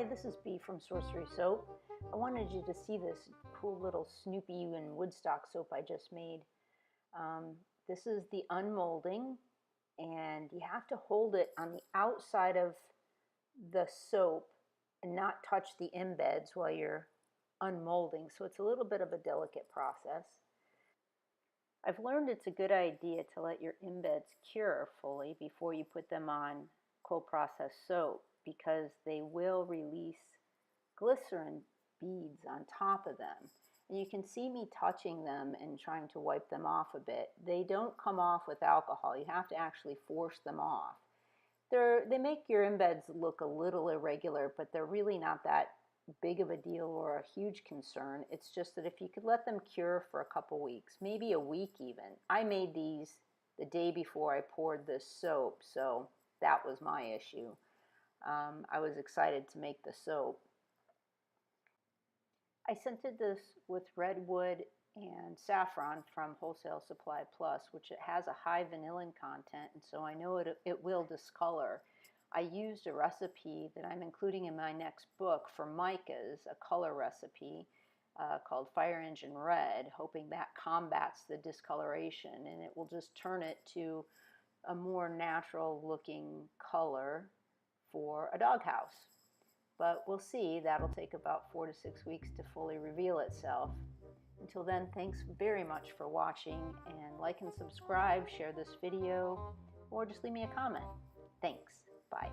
Hi, this is Bea from Sorcery Soap. I wanted you to see this cool little Snoopy and Woodstock soap I just made. This is the unmolding, and you have to hold it on the outside of the soap and not touch the embeds while you're unmolding, so it's a little bit of a delicate process. I've learned it's a good idea to let your embeds cure fully before you put them on cold processed soap, because they will release glycerin beads on top of them. And you can see me touching them and trying to wipe them off a bit. They don't come off with alcohol. You have to actually force them off. They make your embeds look a little irregular, but they're really not that big of a deal or a huge concern. It's just that if you could let them cure for a couple weeks, maybe a week even. I made these the day before I poured this soap, so that was my issue. I was excited to make the soap. I scented this with redwood and saffron from Wholesale Supply Plus, which it has a high vanillin content, and so I know it will discolor. I used a recipe that I'm including in my next book for micas, a color recipe called Fire Engine Red, hoping that combats the discoloration, and it will just turn it to a more natural looking color for a doghouse. But we'll see. That'll take about 4 to 6 weeks to fully reveal itself. Until then, thanks very much for watching, and like and subscribe, share this video, or just leave me a comment. Thanks. Bye.